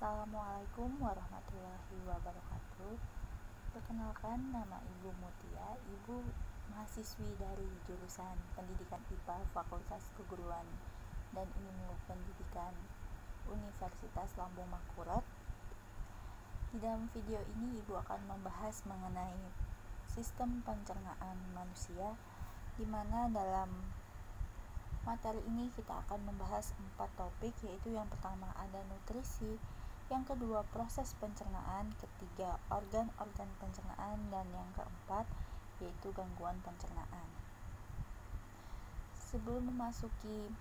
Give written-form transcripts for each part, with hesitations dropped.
Assalamualaikum warahmatullahi wabarakatuh. Perkenalkan, nama Ibu Mutia, Ibu mahasiswi dari jurusan Pendidikan IPA Fakultas Keguruan dan Ilmu Pendidikan Universitas Lambung Mangkurat. Di dalam video ini Ibu akan membahas mengenai sistem pencernaan manusia, di mana dalam materi ini kita akan membahas 4 topik, yaitu yang pertama ada nutrisi, yang kedua proses pencernaan, ketiga organ-organ pencernaan, dan yang keempat yaitu gangguan pencernaan. Sebelum memasuki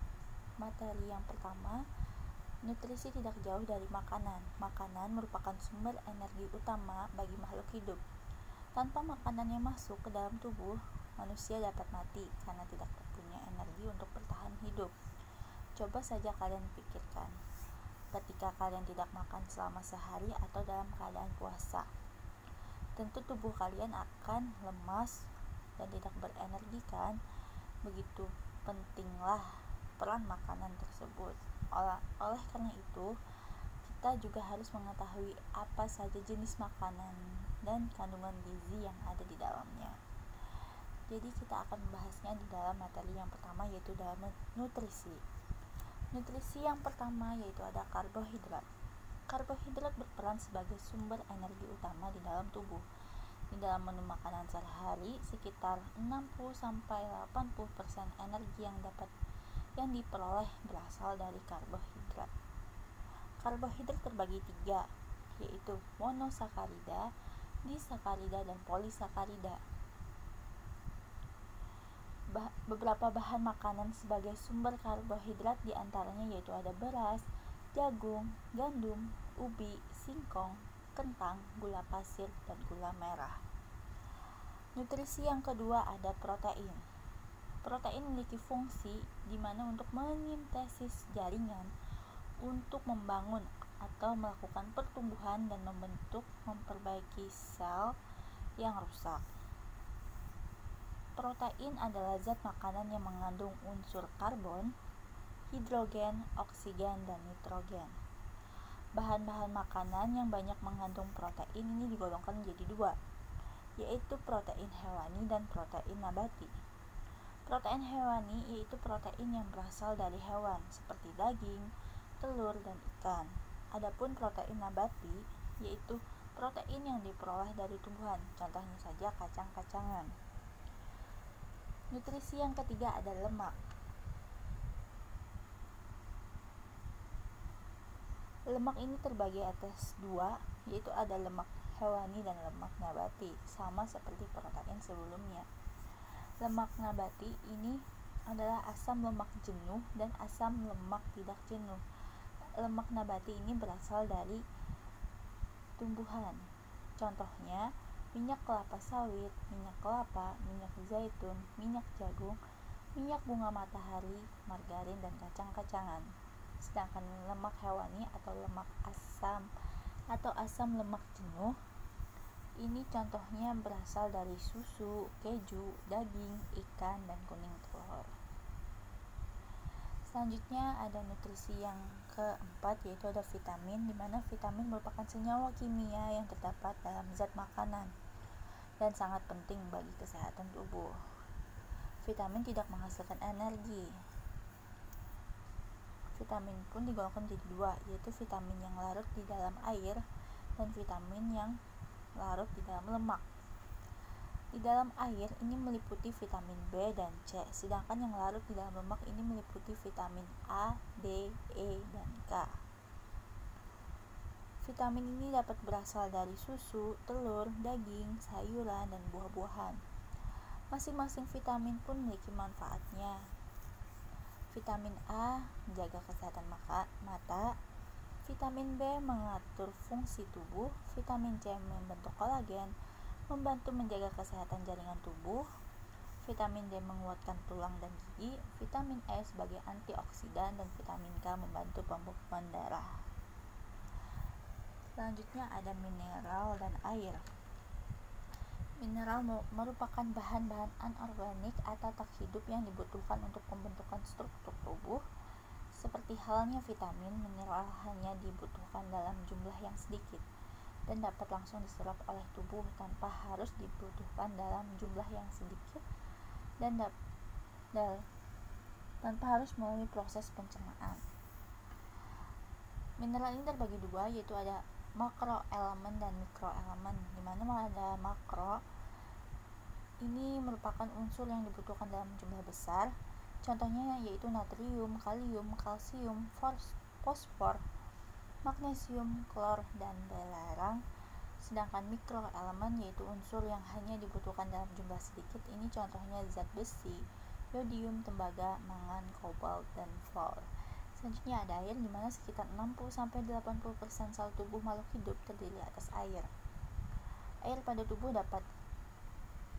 materi yang pertama, nutrisi tidak jauh dari makanan. Makanan merupakan sumber energi utama bagi makhluk hidup. Tanpa makanan yang masuk ke dalam tubuh, manusia dapat mati karena tidak punya energi untuk bertahan hidup. Coba saja kalian pikirkan, ketika kalian tidak makan selama sehari atau dalam keadaan puasa, tentu tubuh kalian akan lemas dan tidak berenergi kan? Begitu pentinglah peran makanan tersebut. Oleh karena itu, kita juga harus mengetahui apa saja jenis makanan dan kandungan gizi yang ada di dalamnya. Jadi kita akan membahasnya di dalam materi yang pertama, yaitu dalam nutrisi. Nutrisi yang pertama yaitu ada karbohidrat. Karbohidrat berperan sebagai sumber energi utama di dalam tubuh. Di dalam menu makanan sehari-hari, sekitar 60-80% energi yang diperoleh berasal dari karbohidrat. Karbohidrat terbagi 3, yaitu monosakarida, disakarida, dan polisakarida. Beberapa bahan makanan sebagai sumber karbohidrat diantaranya yaitu ada beras, jagung, gandum, ubi, singkong, kentang, gula pasir, dan gula merah. Nutrisi yang kedua ada protein. Protein memiliki fungsi di mana untuk mesintesis jaringan untuk membangun atau melakukan pertumbuhan dan memperbaiki sel yang rusak. Protein adalah zat makanan yang mengandung unsur karbon, hidrogen, oksigen, dan nitrogen. Bahan-bahan makanan yang banyak mengandung protein ini digolongkan menjadi 2, yaitu protein hewani dan protein nabati. Protein hewani yaitu protein yang berasal dari hewan seperti daging, telur, dan ikan. Adapun protein nabati yaitu protein yang diperoleh dari tumbuhan, contohnya saja kacang-kacangan. Nutrisi yang ketiga ada lemak. Lemak ini terbagi atas 2, yaitu ada lemak hewani dan lemak nabati, sama seperti protein sebelumnya. Lemak nabati ini adalah asam lemak jenuh dan asam lemak tidak jenuh. Lemak nabati ini berasal dari tumbuhan, contohnya minyak kelapa sawit, minyak kelapa, minyak zaitun, minyak jagung, minyak bunga matahari, margarin, dan kacang-kacangan. Sedangkan lemak hewani atau lemak asam lemak jenuh ini contohnya berasal dari susu, keju, daging, ikan, dan kuning telur. Selanjutnya ada nutrisi yang keempat, yaitu ada vitamin, di mana vitamin merupakan senyawa kimia yang terdapat dalam zat makanan dan sangat penting bagi kesehatan tubuh. Vitamin tidak menghasilkan energi. Vitamin pun digolongkan menjadi 2, yaitu vitamin yang larut di dalam air dan vitamin yang larut di dalam lemak. Di dalam air ini meliputi vitamin B dan C, sedangkan yang larut di dalam lemak ini meliputi vitamin A, D, E, dan K. Vitamin ini dapat berasal dari susu, telur, daging, sayuran, dan buah-buahan. Masing-masing vitamin pun memiliki manfaatnya. Vitamin A menjaga kesehatan mata, vitamin B mengatur fungsi tubuh, vitamin C membentuk kolagen, membantu menjaga kesehatan jaringan tubuh, vitamin D menguatkan tulang dan gigi, vitamin E sebagai antioksidan, dan vitamin K membantu pembekuan darah. Selanjutnya ada mineral dan air. Mineral merupakan bahan-bahan anorganik atau tak hidup yang dibutuhkan untuk pembentukan struktur tubuh, Seperti halnya vitamin, mineral hanya dibutuhkan dalam jumlah yang sedikit dan dapat langsung diserap oleh tubuh tanpa harus dibutuhkan dalam jumlah yang sedikit dan tanpa harus melalui proses pencernaan. Mineral ini terbagi dua, yaitu ada makroelemen dan mikroelemen. Di mana ada makro ini merupakan unsur yang dibutuhkan dalam jumlah besar. Contohnya yaitu natrium, kalium, kalsium, fosfor, magnesium, klor, dan belerang. Sedangkan mikroelemen yaitu unsur yang hanya dibutuhkan dalam jumlah sedikit. Ini contohnya zat besi, yodium, tembaga, mangan, kobalt, dan fluor. Selanjutnya ada air, di mana sekitar 60-80% sel tubuh makhluk hidup terdiri atas air. Air pada tubuh dapat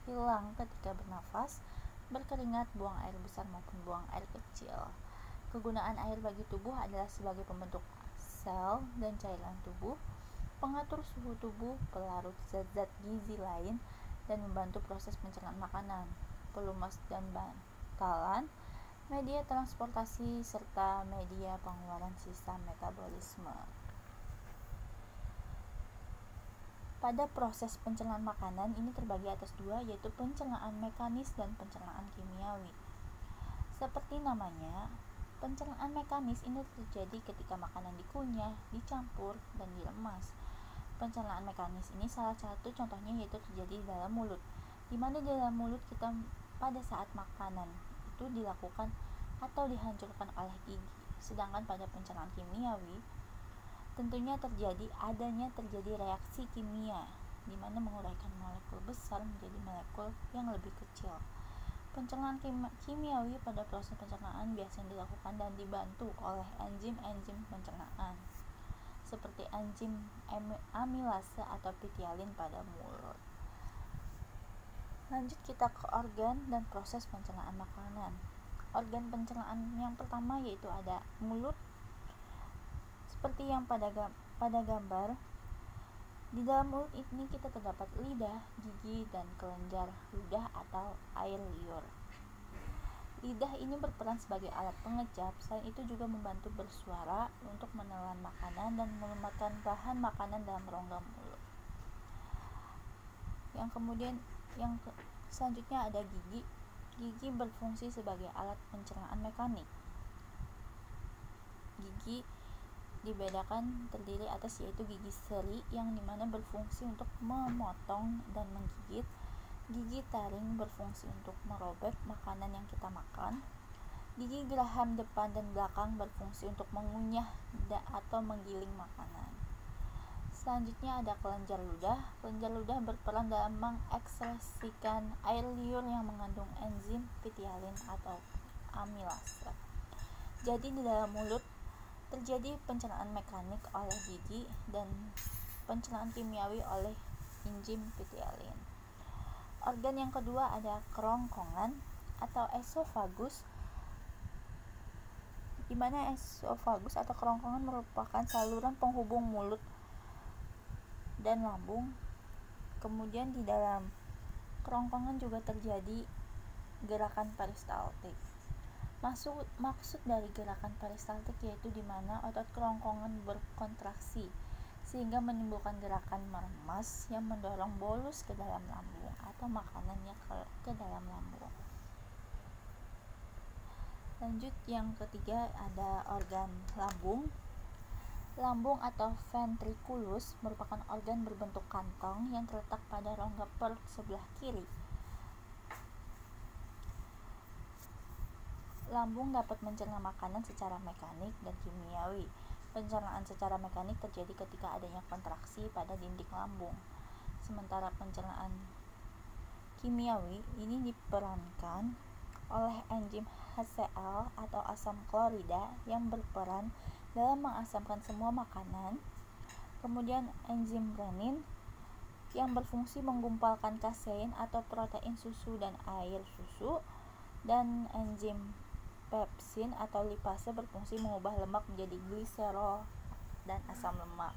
hilang ketika bernafas, berkeringat, buang air besar maupun buang air kecil. Kegunaan air bagi tubuh adalah sebagai pembentuk sel dan cairan tubuh, pengatur suhu tubuh, pelarut zat-zat gizi lain, dan membantu proses pencernaan makanan, pelumas dan bantalan, media transportasi, serta media pengeluaran sisa metabolisme. Pada proses pencernaan makanan ini terbagi atas dua, yaitu pencernaan mekanis dan pencernaan kimiawi. Seperti namanya, pencernaan mekanis ini terjadi ketika makanan dikunyah, dicampur, dan diremas. Pencernaan mekanis ini salah satu contohnya yaitu terjadi di dalam mulut, di mana di dalam mulut kita pada saat makanan itu dilakukan atau dihancurkan oleh gigi. Sedangkan pada pencernaan kimiawi tentunya adanya terjadi reaksi kimia, di mana menguraikan molekul besar menjadi molekul yang lebih kecil. Pencernaan kimiawi pada proses pencernaan biasanya dilakukan dan dibantu oleh enzim-enzim pencernaan, seperti enzim amilase atau pitialin pada mulut. Lanjut kita ke organ dan proses pencernaan makanan. Organ pencernaan yang pertama yaitu ada mulut. Seperti yang pada gambar, di dalam mulut ini kita terdapat lidah, gigi, dan kelenjar ludah atau air liur. Lidah ini berperan sebagai alat pengecap, selain itu juga membantu bersuara untuk menelan makanan dan melematkan bahan makanan dalam rongga mulut. Selanjutnya ada gigi. Gigi berfungsi sebagai alat pencernaan mekanik. Gigi dibedakan terdiri atas yaitu gigi seri yang dimana berfungsi untuk memotong dan menggigit. Gigi taring berfungsi untuk merobek makanan yang kita makan. Gigi geraham depan dan belakang berfungsi untuk mengunyah atau menggiling makanan. Selanjutnya ada kelenjar ludah. Kelenjar ludah berperan dalam mengekskresikan air liur yang mengandung enzim pitialin atau amilase. Jadi di dalam mulut terjadi pencernaan mekanik oleh gigi dan pencernaan kimiawi oleh enzim pitialin. Organ yang kedua ada kerongkongan atau esofagus, di mana esofagus atau kerongkongan merupakan saluran penghubung mulut dan lambung. Kemudian di dalam kerongkongan juga terjadi gerakan peristaltik. Maksud dari gerakan peristaltik yaitu di mana otot kerongkongan berkontraksi sehingga menimbulkan gerakan meremas yang mendorong bolus ke dalam lambung atau makanannya ke dalam lambung. Lanjut yang ketiga ada organ lambung. Lambung atau ventriculus merupakan organ berbentuk kantong yang terletak pada rongga perut sebelah kiri. Lambung dapat mencerna makanan secara mekanik dan kimiawi. Pencernaan secara mekanik terjadi ketika adanya kontraksi pada dinding lambung. Sementara pencernaan kimiawi ini diperankan oleh enzim HCl atau asam klorida yang berperan dalam mengasamkan semua makanan. Kemudian enzim renin yang berfungsi menggumpalkan kasein atau protein susu dan air susu, dan enzim pepsin atau lipase berfungsi mengubah lemak menjadi gliserol dan asam lemak.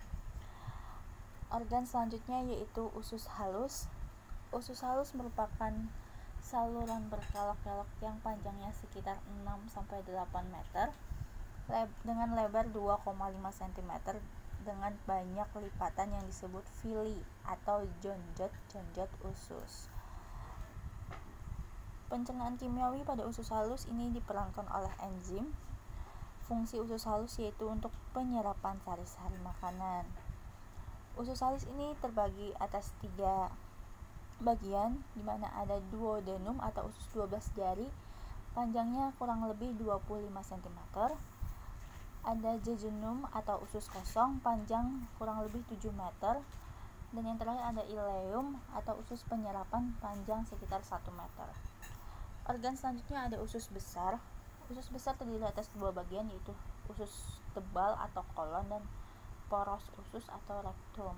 Organ selanjutnya yaitu usus halus. Usus halus merupakan saluran berkelok-kelok yang panjangnya sekitar 6-8 meter dengan lebar 2,5 cm dengan banyak lipatan yang disebut villi atau jonjot usus. Pencernaan kimiawi pada usus halus ini diperankan oleh enzim. Fungsi usus halus yaitu untuk penyerapan sari-sari makanan. Usus halus ini terbagi atas 3 bagian, di mana ada duodenum atau usus 12 jari, panjangnya kurang lebih 25 cm. Ada jejunum atau usus kosong, panjang kurang lebih 7 meter. Dan yang terakhir ada ileum atau usus penyerapan, panjang sekitar 1 meter. Organ selanjutnya ada usus besar. Usus besar terdiri atas 2 bagian, yaitu usus tebal atau kolon dan poros usus atau rektum.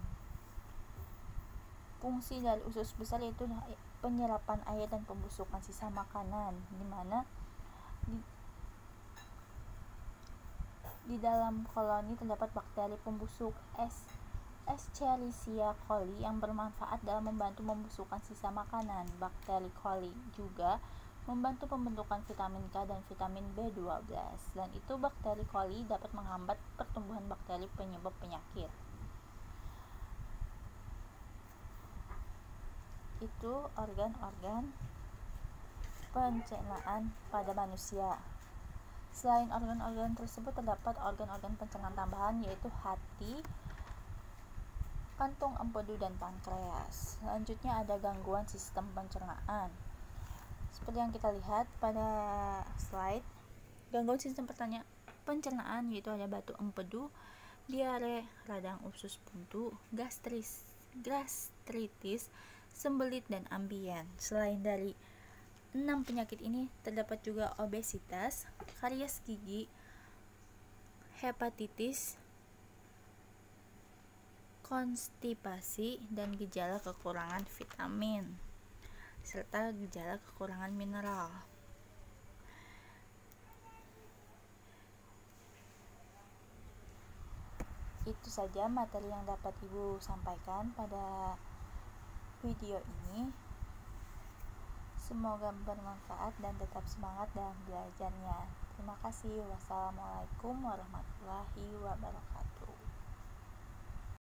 Fungsi dari usus besar yaitu penyerapan air dan pembusukan sisa makanan, di mana di dalam koloni terdapat bakteri pembusuk Escherichia coli yang bermanfaat dalam membantu membusukkan sisa makanan. Bakteri coli juga membantu pembentukan vitamin K dan vitamin B12. Selain itu, bakteri coli dapat menghambat pertumbuhan bakteri penyebab penyakit. Itu organ-organ pencernaan pada manusia. Selain organ-organ tersebut, terdapat organ-organ pencernaan tambahan, yaitu hati, kantung empedu, dan pankreas. Selanjutnya ada gangguan sistem pencernaan. Seperti yang kita lihat pada slide, gangguan sistem pencernaan yaitu ada batu empedu, diare, radang usus buntu, gastritis, sembelit, dan ambien. Selain dari 6 penyakit ini, terdapat juga obesitas, karies gigi, hepatitis, konstipasi, dan gejala kekurangan vitamin, serta gejala kekurangan mineral. Itu saja materi yang dapat Ibu sampaikan pada video ini. Semoga bermanfaat dan tetap semangat dalam belajarnya. Terima kasih. Wassalamualaikum warahmatullahi wabarakatuh.